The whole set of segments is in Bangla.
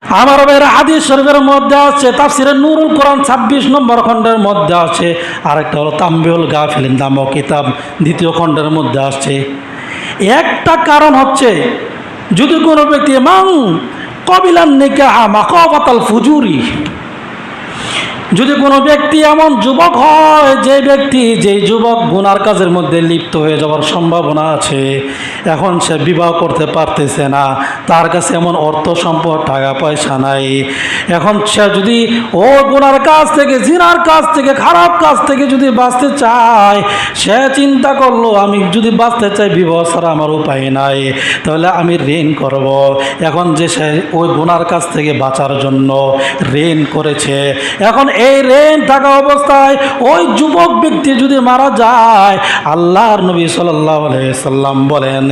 আমার ভাইয়েরা, হাদিস শরীফের মধ্যে আছে, তাফসিরে নূরুল কোরআন 26 নম্বর খণ্ডের মধ্যে আছে, আরেকটা হলো তাম্বিউল গাফিলিন নামক কিতাব 2য় খণ্ডের মধ্যে আছে। একটা কারণ হচ্ছে, যদি কোনো ব্যক্তি মান কবিলান নিকাহা মাখাফাতাল ফুজুরি, যদি কোনো ব্যক্তি এমন যুবক হয় যেই যুবক গুনার কাজের মধ্যে লিপ্ত হয়ে যাওয়ার সম্ভাবনা আছে, এখন সে বিবাহ করতে পারতেছে না, তার কাছে এমন অর্থ সম্পদ টাকা পয়সা নাই, এখন সে যদি ও গুনার কাজ থেকে, জিনার কাজ থেকে, খারাপ কাজ থেকে যদি বাঁচতে চায়, সে চিন্তা করলো আমি যদি বাঁচতে চাই বিবাহ ছাড়া আমার উপায় নাই, তাহলে আমি ঋণ করব। এখন যে সে ওই গুনার কাজ থেকে বাঁচার জন্য ঋণ করেছে, এখন এই ঋণ থাকা অবস্থায় ওই যুবক ব্যক্তি যদি মারা যায়, আল্লাহর নবী সাল্লাল্লাহু আলাইহি সাল্লাম বলেন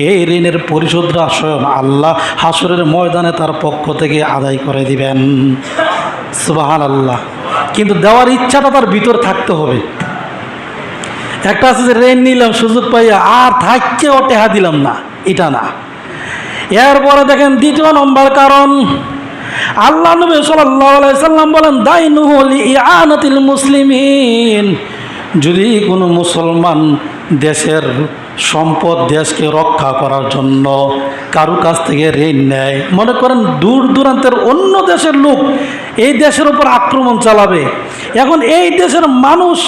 এই ঋণের পরিশোধটা স্বয়ং আল্লাহ হাসরের ময়দানে তার পক্ষ থেকে আদায় করে দিবেন। সুবহানাল্লাহ। কিন্তু দেওয়ার ইচ্ছাটা তার ভিতর থাকতে হবে। একটা আছে যে ঋণ নিলাম সুযোগ পাইয়া আর থাকতে ও টেহা দিলাম না, এটা না। এরপরে দেখেন 2 নম্বর কারণ, আল্লাহ নবী সাল্লাল্লাহু আলাইহি সাল্লাম বলেন দাইনুহু লিইআনাতিল মুসলিমিন, যদি কোনো মুসলমান দেশের সম্পদ দেশকে রক্ষা করার জন্য কারো কাছ থেকে ঋণ নেয়, মনে করেন দূর দূরান্তের অন্য দেশের লোক এই দেশের উপর আক্রমণ চালাবে, এখন এই দেশের মানুষ,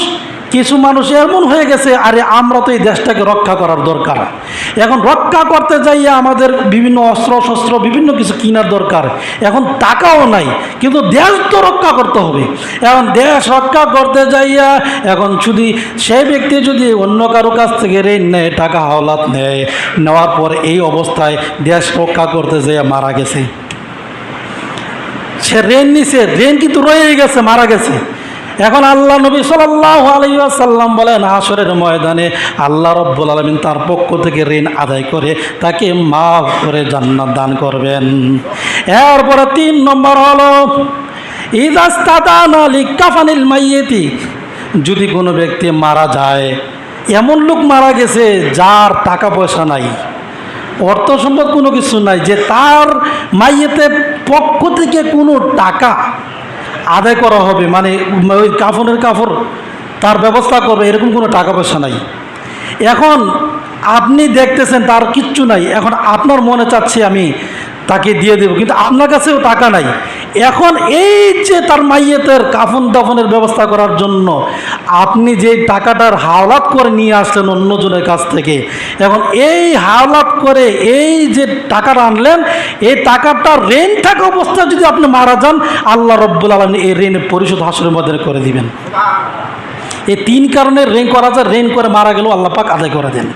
কিছু মানুষ এমন হয়ে গেছে আরে আমরা তো এই দেশটাকে রক্ষা করার দরকার, এখন রক্ষা করতে যাইয়া আমাদের বিভিন্ন অস্ত্র শস্ত্র বিভিন্ন কিছু কেনার দরকার, এখন টাকাও নাই, কিন্তু দেশ তো রক্ষা করতে হবে। এখন দেশ রক্ষা করতে যাইয়া এখন যদি সেই ব্যক্তি যদি অন্য কারো কাছ থেকে ঋণ নেয়, টাকা হাওলাত নেয়, নেওয়ার পর এই অবস্থায় দেশ রক্ষা করতে যাইয়া মারা গেছে, সে ঋণ নিছে, ঋণ কিন্তু রয়ে গেছে, মারা গেছে। এখন আল্লাহ নবী সাল্লাল্লাহু আলাইহি ওয়াসাল্লাম বলেন হাসরের ময়দানে আল্লাহ রাব্বুল আলামিন তার পক্ষ থেকে ঋণ আদায় করে তাকে মাফ করে জান্নাত দান করবেন। এরপরে 3 নম্বর হলো ইযাস্তাদানা লিকাফানিল মাইয়িতি, যদি কোনো ব্যক্তি মারা যায়, এমন লোক মারা গেছে যার টাকা পয়সা নাই, অর্থ সম্পদ কোনো কিছু নাই, যে তার মাইয়েতের পক্ষ থেকে কোনো টাকা আদায় করা হবে, মানে ওই কাফনের কাপড় তার ব্যবস্থা করবে, এরকম কোনো টাকা পয়সা নাই। এখন আপনি দেখতেছেন তার কিচ্ছু নাই, এখন আপনার মনে চাচ্ছে আমি তাকে দিয়ে দেব, কিন্তু আপনার কাছেও টাকা নাই। এখন এই যে তার মাইয়েতের কাফন দাফনের ব্যবস্থা করার জন্য আপনি যে টাকাটার হাওলাত করে নিয়ে আসলেন অন্যজনের কাছ থেকে, এখন এই হাওলাত করে এই যে টাকাটা আনলেন, এই টাকাটা ঋণ থাকা অবস্থায় যদি আপনি মারা যান, আল্লাহ রাব্বুল আলামিন এই ঋণের পরিশোধ হাসরের মধ্যে করে দিবেন। এই 3 কারণে ঋণ করা যায়, ঋণ করে মারা গেলেও আল্লাহ পাক আদায় করে দেন।